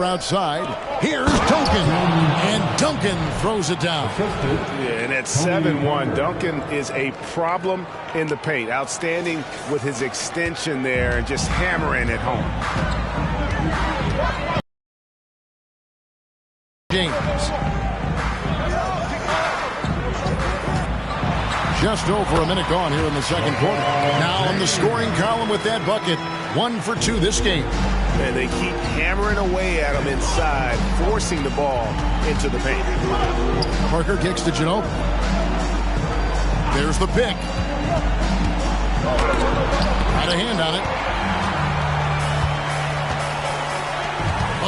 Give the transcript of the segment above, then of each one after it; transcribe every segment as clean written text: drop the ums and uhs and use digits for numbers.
Outside, here's Duncan, and Duncan throws it down. Yeah, and at 7-1, Duncan is a problem in the paint. Outstanding with his extension there and just hammering it home. James. Just over a minute gone here in the second quarter. Now in the scoring column with that bucket. 1 for 2 this game. And they keep hammering away at him inside, forcing the ball into the paint. Parker kicks to Ginobili. There's the pick. Got a hand on it.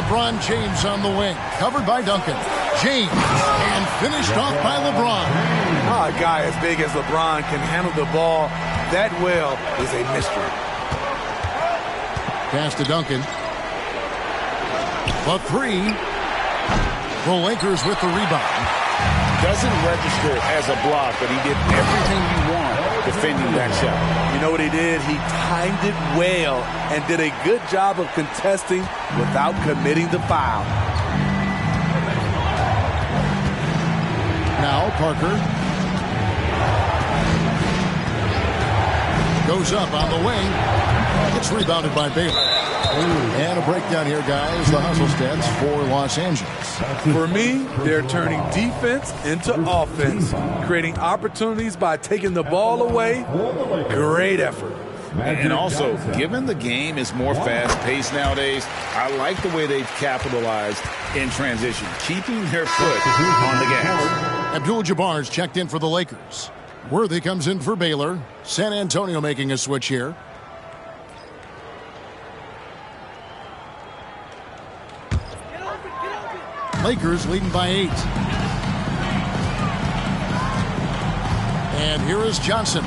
LeBron James on the wing. Covered by Duncan. James. And finished off by LeBron. A guy as big as LeBron can handle the ball that well is a mystery. Pass to Duncan. The three. The Lakers with the rebound. Doesn't register as a block, but he did everything you want defending that shot. You know what he did? He timed it well and did a good job of contesting without committing the foul. Now Parker goes up on the wing. It's rebounded by Baylor. And a breakdown here, guys. The hustle stats for Los Angeles. For me, they're turning defense into offense, creating opportunities by taking the ball away. Great effort. And also, given the game is more fast-paced nowadays, I like the way they've capitalized in transition, keeping their foot on the gas. Abdul-Jabbar's checked in for the Lakers. Worthy comes in for Baylor. San Antonio making a switch here. Lakers leading by 8. And here is Johnson.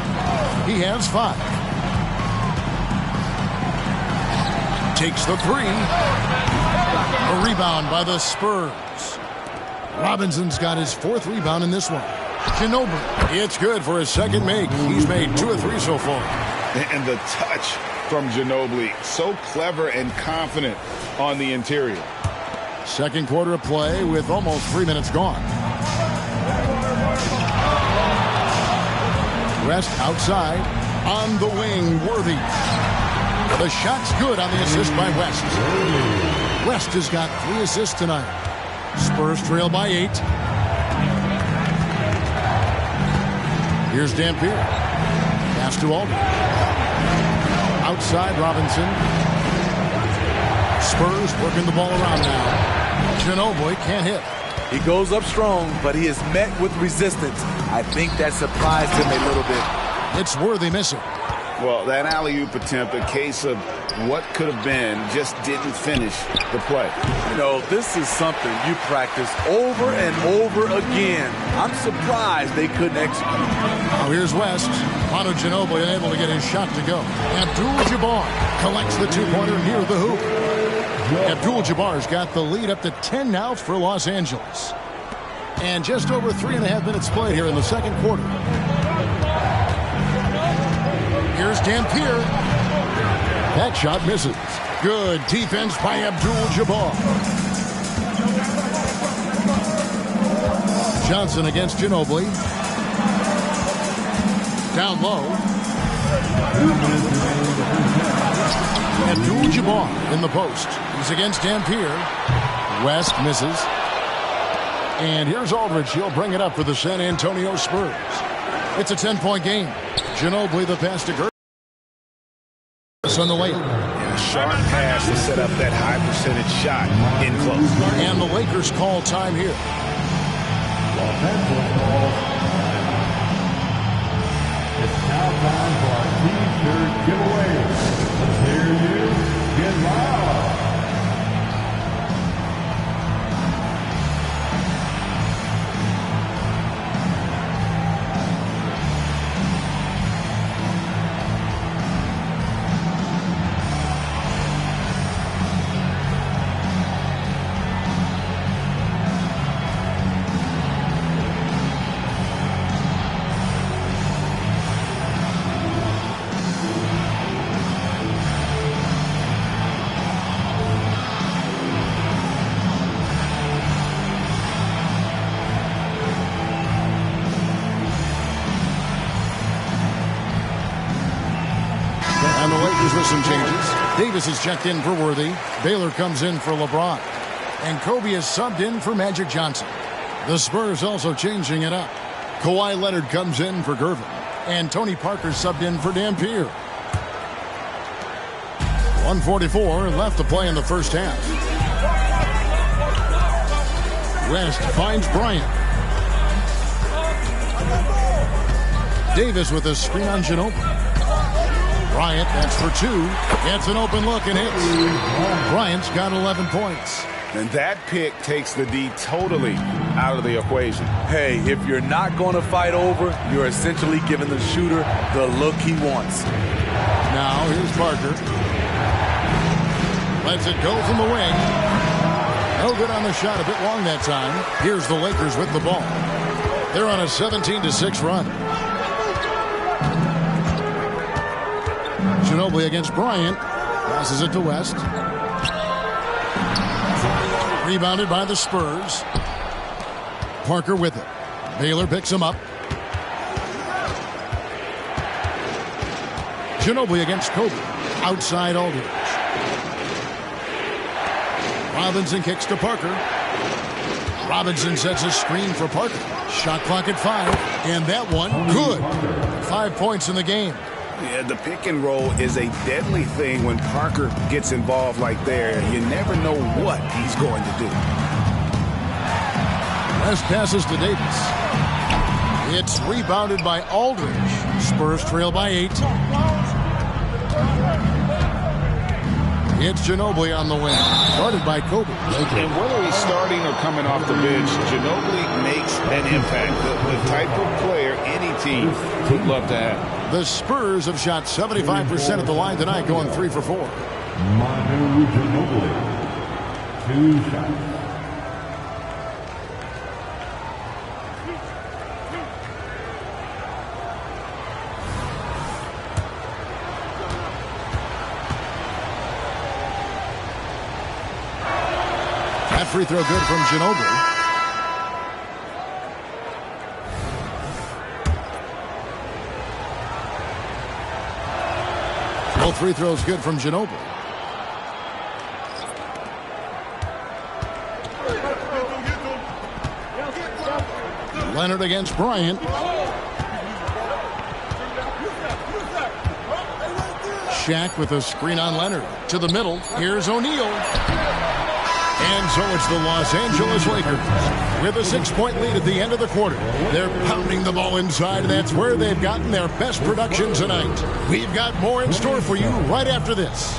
He has 5. Takes the 3. A rebound by the Spurs. Robinson's got his 4th rebound in this one. Ginobili. It's good for his second make. He's made 2 of 3 so far. And the touch from Ginobili. So clever and confident on the interior. Second quarter of play with almost 3 minutes gone. West outside. On the wing, Worthy. The shot's good on the assist by West. West has got 3 assists tonight. Spurs trail by 8. Here's Dampier. Pass to Aldridge. Outside Robinson. Spurs working the ball around now. Ginobili can't hit. He goes up strong, but he is met with resistance. I think that surprised him a little bit. It's Worthy missing. Well, that alley-oop attempt, a case of what could have been, just didn't finish the play. You know, this is something you practice over and over again. I'm surprised they couldn't execute. Now here's West. Manu Ginobili unable to get his shot to go. Abdul-Jabbar collects the 2-pointer near the hoop. Abdul-Jabbar's got the lead up to 10 now for Los Angeles. And just over 3.5 minutes played here in the second quarter. Here's Dampier. That shot misses. Good defense by Abdul-Jabbar. Johnson against Ginobili. Down low. Abdul-Jabbar in the post. He's against Dampier. West misses. And here's Aldridge. He'll bring it up for the San Antonio Spurs. It's a 10-point game. Ginobili the pass to Gertz on the layup. And a sharp pass to set up that high percentage shot in close. And the Lakers call time here. It's now time for our T-shirt giveaway. Let's hear you get loud. some changes. Davis is checked in for Worthy. Baylor comes in for LeBron. And Kobe is subbed in for Magic Johnson. The Spurs also changing it up. Kawhi Leonard comes in for Gervin. And Tony Parker subbed in for Dampier. 1:44 left to play in the first half. West finds Bryant. Davis with a screen on Ginobili. Bryant, that's for two. Gets an open look and hits. Bryant's got 11 points. And that pick takes the D totally out of the equation. Hey, if you're not going to fight over, you're essentially giving the shooter the look he wants. Now here's Parker. Lets it go from the wing. No good on the shot, a bit long that time. Here's the Lakers with the ball. They're on a 17-6 run. Ginobili against Bryant. Passes it to West. Rebounded by the Spurs. Parker with it. Baylor picks him up. Ginobili against Kobe. Outside Aldridge. Robinson kicks to Parker. Robinson sets a screen for Parker. Shot clock at 5. And that one, good. 5 points in the game. Yeah, the pick and roll is a deadly thing when Parker gets involved like there. You never know what he's going to do. West passes to Davis. It's rebounded by Aldridge. Spurs trail by 8. It's Ginobili on the wing. Guarded by Kobe. And whether he's starting or coming off the bench, Ginobili makes an impact. The type of player any team would love to have. The Spurs have shot 75% at the line tonight, going 3 for 4. Manu Ginobili. 2 shots. That free throw good from Ginobili. Both free throws good from Ginobili. Leonard against Bryant. Shaq with a screen on Leonard. To the middle. Here's O'Neal. And so it's the Los Angeles Lakers with a 6-point lead at the end of the quarter. They're pounding the ball inside, and that's where they've gotten their best production tonight. We've got more in store for you right after this.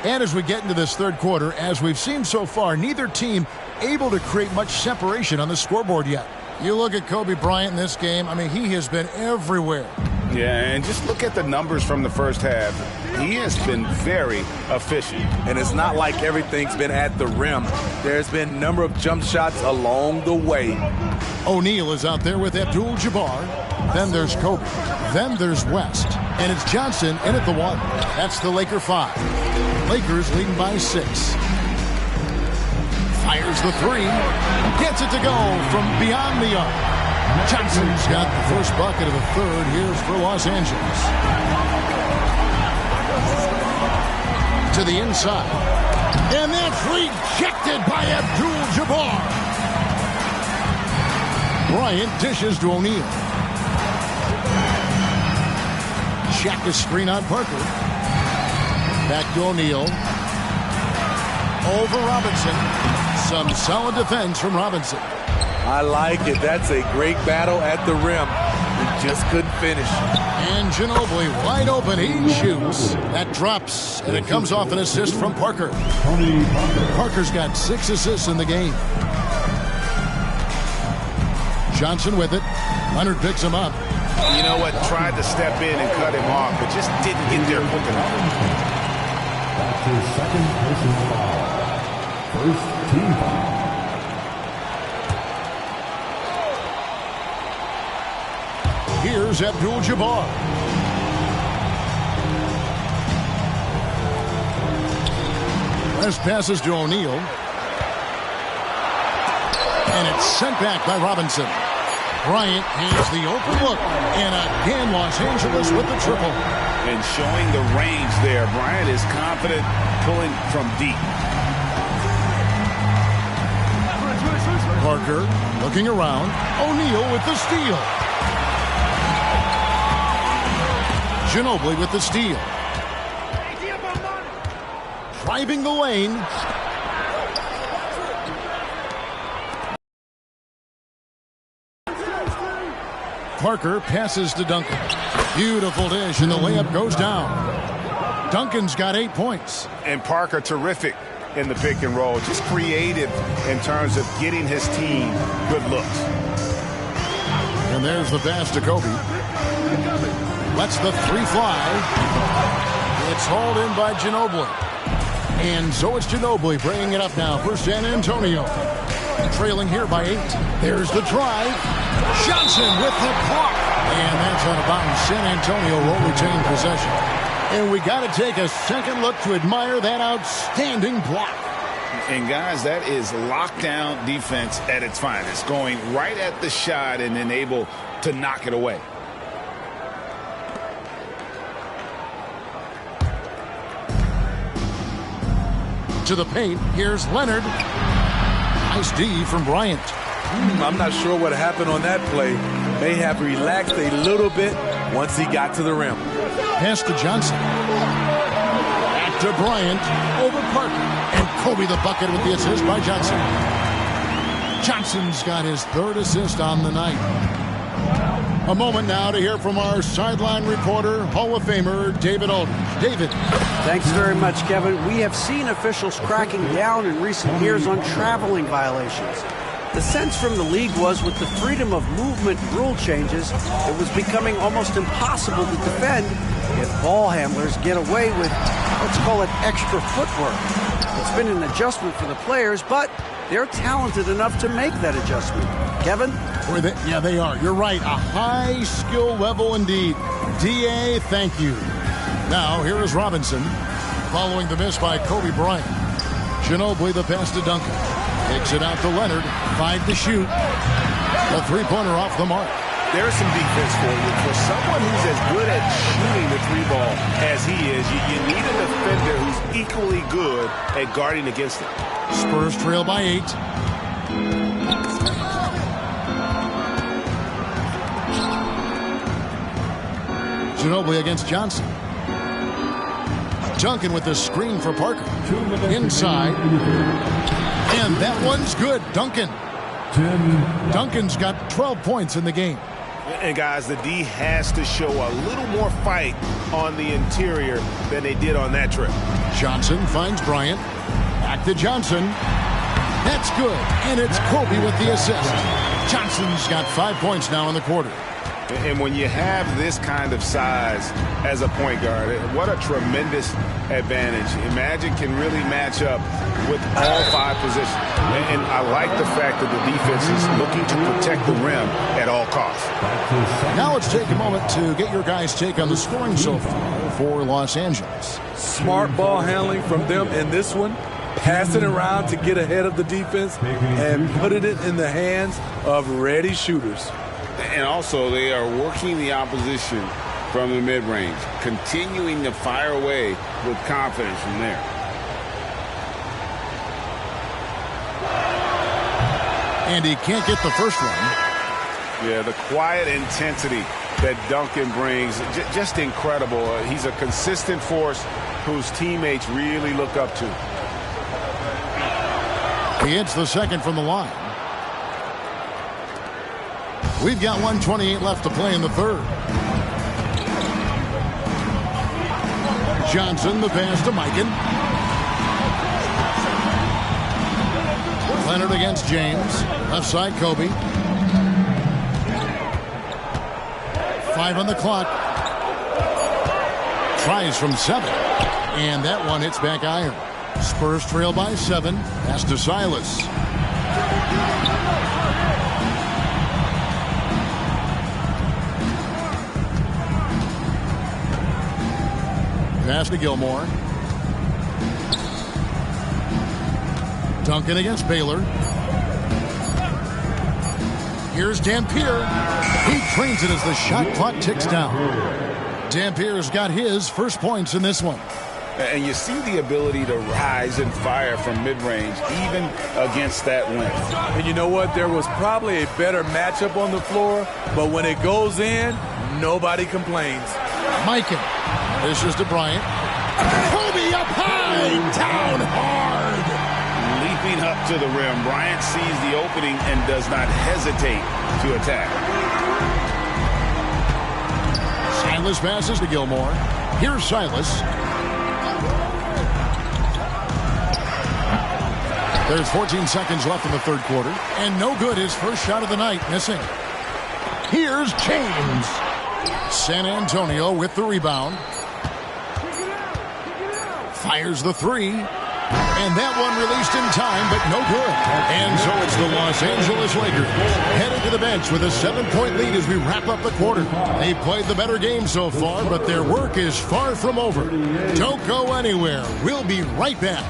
And as we get into this third quarter, as we've seen so far, neither team able to create much separation on the scoreboard yet. You look at Kobe Bryant in this game, I mean, he has been everywhere. Yeah, and just look at the numbers from the first half. He has been very efficient. And it's not like everything's been at the rim. There's been a number of jump shots along the way. O'Neal is out there with Abdul-Jabbar. Then there's Kobe. Then there's West. And it's Johnson in at the 1. That's the Laker 5. Lakers leading by 6. Fires the 3. Gets it to go from beyond the arc. Johnson's got the first bucket of the third. Here's for Los Angeles. To the inside. And that's rejected by Abdul-Jabbar. Bryant dishes to O'Neal. Check the screen on Parker. Back to O'Neal. Over Robinson. Some solid defense from Robinson. I like it. That's a great battle at the rim. He just couldn't finish. And Ginobili wide open. He shoots. That drops, and it comes off an assist from Parker. Parker's got 6 assists in the game. Johnson with it. Leonard picks him up. You know what? Tried to step in and cut him off, but just didn't get there quick enough. That's his second personal foul. First team foul. Here's Abdul-Jabbar. Last passes to O'Neal. And it's sent back by Robinson. Bryant has the open look. And again, Los Angeles with the triple. And showing the range there. Bryant is confident pulling from deep. Parker looking around. O'Neal with the steal. Ginobili with the steal. Driving the lane. Parker passes to Duncan. Beautiful dish, and the layup goes down. Duncan's got 8 points. And Parker terrific in the pick and roll. Just creative in terms of getting his team good looks. And there's the pass to Kobe. Lets the 3 fly. It's hauled in by Ginobili. And so it's Ginobili bringing it up now for San Antonio. Trailing here by 8. There's the drive. Johnson with the block. And that's out of bounds. San Antonio will retain possession. And we got to take a second look to admire that outstanding block. And guys, that is lockdown defense at its finest. Going right at the shot and then able to knock it away. To the paint, here's Leonard. Nice D from Bryant. I'm not sure what happened on that play. May have relaxed a little bit once he got to the rim. Pass to Johnson. Back to Bryant. Over Parker. And Kobe the bucket with the assist by Johnson. Johnson's got his 3rd assist on the night. A moment now to hear from our sideline reporter, Hall of Famer David Aldridge. David. Thanks very much, Kevin. We have seen officials cracking down in recent years on traveling violations. The sense from the league was with the freedom of movement rule changes, it was becoming almost impossible to defend if ball handlers get away with, let's call it, extra footwork. It's been an adjustment for the players, but they're talented enough to make that adjustment. Kevin? Yeah, they are. You're right. A high skill level indeed. DA, thank you. Now, here is Robinson following the miss by Kobe Bryant. Ginobili the pass to Duncan. Takes it out to Leonard. 5 to shoot. A 3-pointer off the mark. There's some defense for you. For someone who's as good at shooting the 3-ball as he is, you need a defender who's equally good at guarding against it. Spurs trail by 8. Ginobili against Johnson. Duncan with the screen for Parker. Inside. And that one's good. Duncan's got 12 points in the game. And guys, the D has to show a little more fight on the interior than they did on that trip. Johnson finds Bryant. Back to Johnson. That's good. And it's Kobe with the assist. Johnson's got 5 points now in the quarter. And when you have this kind of size as a point guard, what a tremendous advantage. Magic can really match up with all 5 positions. And I like the fact that the defense is looking to protect the rim at all costs. Now let's take a moment to get your guys' take on the scoring so far for Los Angeles. Smart ball handling from them in this one. Passing around to get ahead of the defense and putting it in the hands of ready shooters. And also, they are working the opposition from the mid-range, continuing to fire away with confidence from there. And he can't get the first one. Yeah, the quiet intensity that Duncan brings, just incredible. He's a consistent force whose teammates really look up to. He hits the second from the line. We've got 1:28 left to play in the third. Johnson, the pass to Mikan. Leonard against James. Left side, Kobe. 5 on the clock. Tries from 7. And that one hits back iron. Spurs trail by 7. Pass to Silas. Pass to Gilmore. Duncan against Baylor. Here's Dampier. He trains it as the shot clock ticks down. Dampier's got his first points in this one. And you see the ability to rise and fire from mid-range, even against that length. And you know what? There was probably a better matchup on the floor, but when it goes in, nobody complains. Mikan. This is to Bryant. Kobe up high, down hard. Leaping up to the rim, Bryant sees the opening and does not hesitate to attack. Silas passes to Gilmore. Here's Silas. There's 14 seconds left in the third quarter. And no good, his first shot of the night, missing. Here's James. San Antonio with the rebound. Fires the 3. And that one released in time, but no good. And so it's the Los Angeles Lakers headed to the bench with a 7-point lead as we wrap up the quarter. They played the better game so far, but their work is far from over. Don't go anywhere. We'll be right back.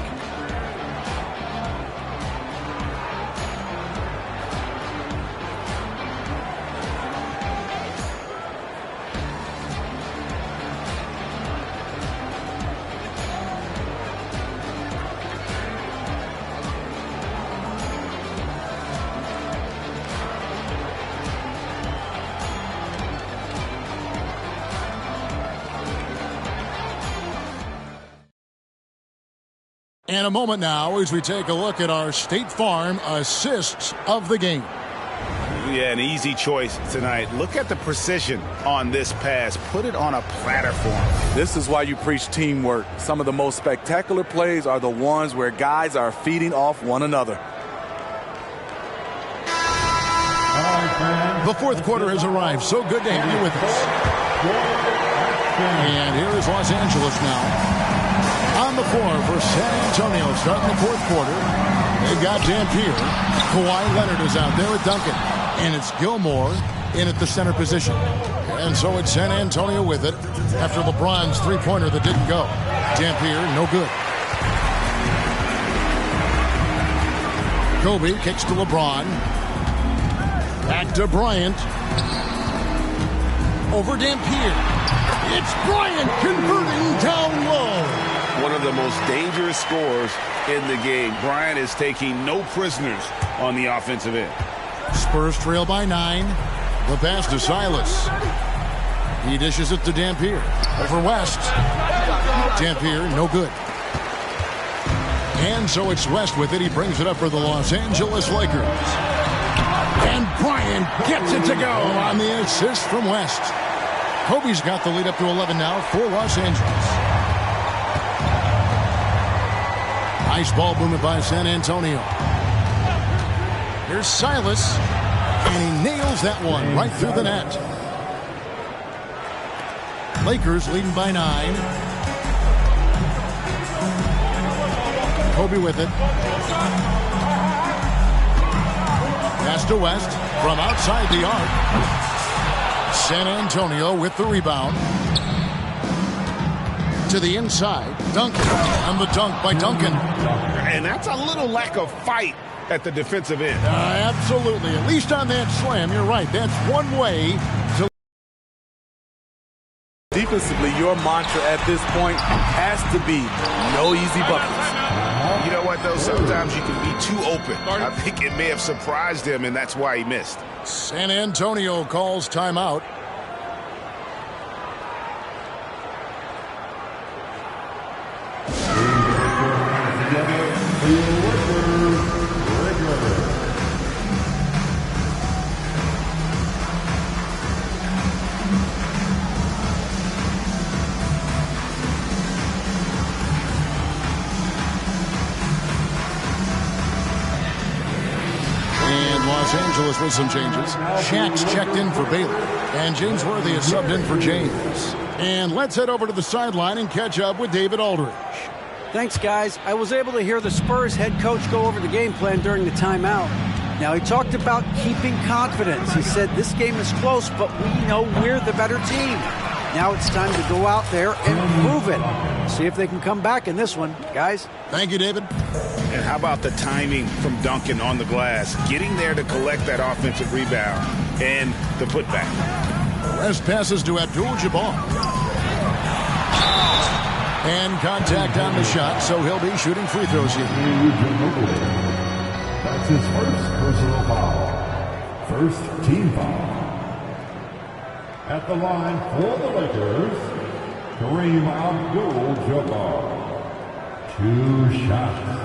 And a moment now as we take a look at our State Farm assists of the game. Yeah, an easy choice tonight. Look at the precision on this pass. Put it on a platter for him. This is why you preach teamwork. Some of the most spectacular plays are the ones where guys are feeding off one another. The fourth quarter has arrived. So good to have you with us. And here is Los Angeles now. On the floor for San Antonio starting the fourth quarter. They've got Dampier. Kawhi Leonard is out there with Duncan. And it's Gilmore in at the center position. And so it's San Antonio with it after LeBron's three-pointer that didn't go. Dampier, no good. Kobe kicks to LeBron. Back to Bryant. Over Dampier. It's Bryant converting down low. One of the most dangerous scorers in the game. Bryant is taking no prisoners on the offensive end. Spurs trail by 9. The pass to Silas. He dishes it to Dampier. Over West. Dampier, no good. And so it's West with it. He brings it up for the Los Angeles Lakers. And Bryant gets it to go on the assist from West. Kobe's got the lead up to 11 now for Los Angeles. Nice ball movement by San Antonio. Here's Silas. And he nails that one right through the net. Lakers leading by 9. Kobe with it. Pass to West from outside the arc. San Antonio with the rebound. To the inside. Duncan. And the dunk by Duncan. And that's a little lack of fight at the defensive end. Absolutely. At least on that slam, you're right. That's one way to... Defensively, your mantra at this point has to be no easy buckets. You know what, though? Sometimes you can be too open. I think it may have surprised him, and that's why he missed. San Antonio calls timeout. Los Angeles with some changes. Shaq's checked in for Bailey, and James Worthy is subbed in for James. And let's head over to the sideline and catch up with David Aldridge. Thanks, guys. I was able to hear the Spurs head coach go over the game plan during the timeout. Now, he talked about keeping confidence. He said this game is close, but we know we're the better team. Now it's time to go out there and prove it. See if they can come back in this one, guys. Thank you, David. And how about the timing from Duncan on the glass? Getting there to collect that offensive rebound and the putback. Rest passes to Abdul-Jabbar. And contact on the shot, so he'll be shooting free throws here. That's his first personal foul. First team foul. At the line for the Lakers, Kareem Abdul-Jabbar. 2 shots.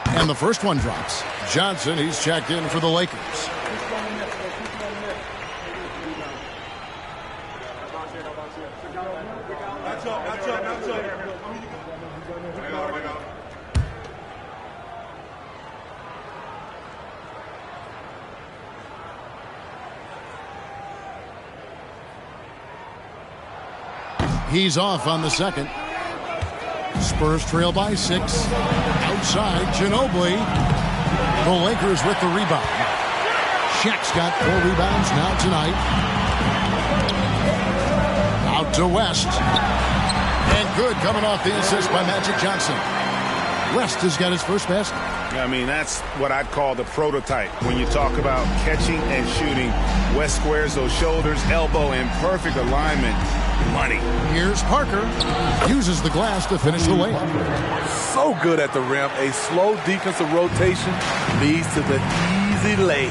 And the first one drops. Johnson, he's checked in for the Lakers. He's off on the second. Spurs trail by 6. Outside, Ginobili. The Lakers with the rebound. Shaq's got 4 rebounds now tonight. Out to West. And good coming off the assist by Magic Johnson. West has got his first basket. I mean, that's what I'd call the prototype. When you talk about catching and shooting, West squares those shoulders, elbow in perfect alignment. Money. Here's Parker. Uses the glass to finish the layup. So good at the rim. A slow defensive rotation leads to the easy lay.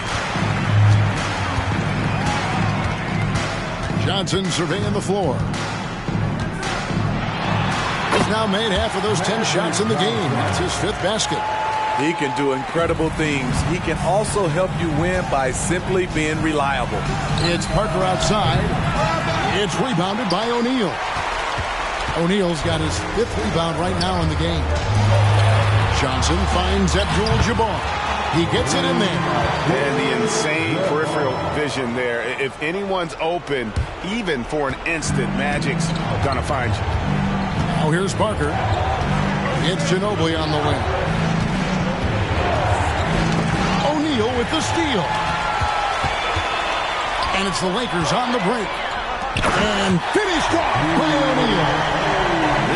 Johnson surveying the floor. He's now made half of those 10 shots in the game. That's his 5th basket. He can do incredible things. He can also help you win by simply being reliable. It's Parker outside. It's rebounded by O'Neal. O'Neal's got his 5th rebound right now in the game. Johnson finds Abdul-Jabbar. He gets it in there. And the insane peripheral vision there. If anyone's open, even for an instant, Magic's gonna find you. Now here's Parker. It's Ginobili on the wing. O'Neal with the steal. And it's the Lakers on the break. And finished off by O'Neal.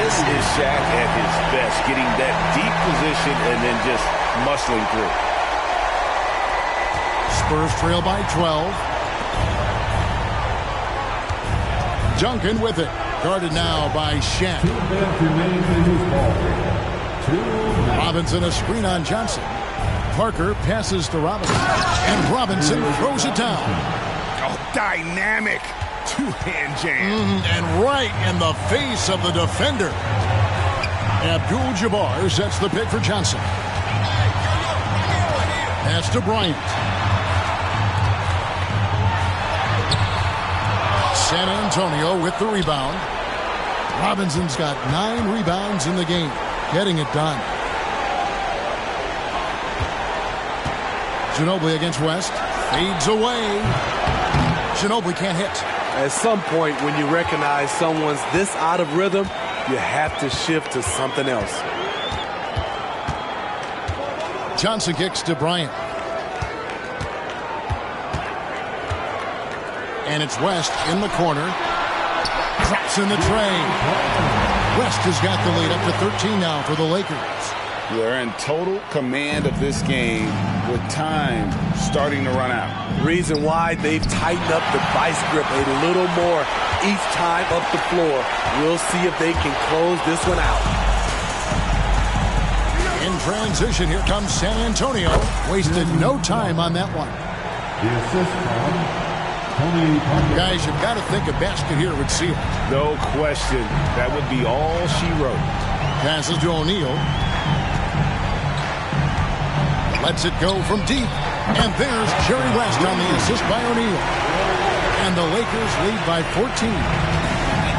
This is Shaq at his best, getting that deep position and then just muscling through. Spurs trail by 12. Duncan with it. Guarded now by Shaq. Robinson a screen on Johnson. Parker passes to Robinson. And Robinson throws it down. Oh, dynamic. 2-hand jam. And right in the face of the defender. Abdul-Jabbar sets the pick for Johnson. Pass to Bryant. San Antonio with the rebound. Robinson's got 9 rebounds in the game. Getting it done. Ginobili against West. Fades away. Ginobili can't hit. At some point, when you recognize someone's this out of rhythm, you have to shift to something else. Johnson kicks to Bryant. And it's West in the corner. Drops in the tray. West has got the lead up to 13 now for the Lakers. They're in total command of this game with time starting to run out. Reason why they've tightened up the vice grip a little more each time up the floor. We'll see if they can close this one out. In transition, here comes San Antonio. Wasted no time on that one. The assist from Tony Parker. Guys, you've got to think a basket here would seal. No question. That would be all she wrote. Passes to O'Neal. Lets it go from deep. And there's Jerry West on the assist by O'Neal. And the Lakers lead by 14.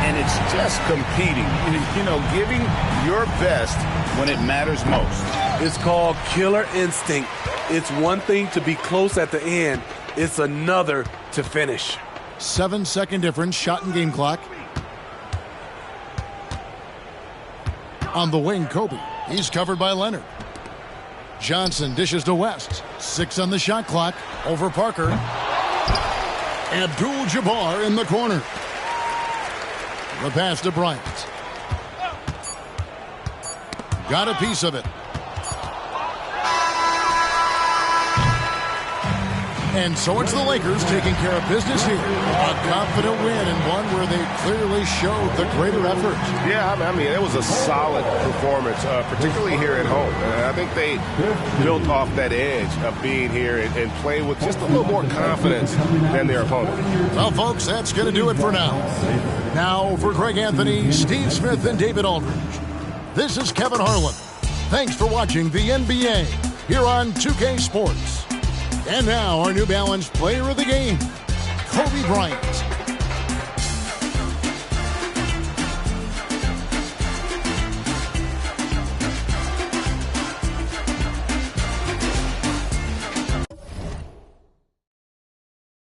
And it's just competing. You know, giving your best when it matters most. It's called killer instinct. It's one thing to be close at the end. It's another to finish. 7-second difference, shot and game clock. On the wing, Kobe. He's covered by Leonard. Johnson dishes to West. 6 on the shot clock. Over Parker. Abdul-Jabbar in the corner. The pass to Bryant. Got a piece of it. And so it's the Lakers taking care of business here. A confident win and one where they clearly showed the greater effort. Yeah, I mean, it was a solid performance, particularly here at home. And I think they built off that edge of being here and playing with just a little more confidence than their opponent. Well, folks, that's going to do it for now. Now, for Greg Anthony, Steve Smith, and David Aldridge, this is Kevin Harlan. Thanks for watching the NBA here on 2K Sports. And now, our New Balance player of the game, Kobe Bryant.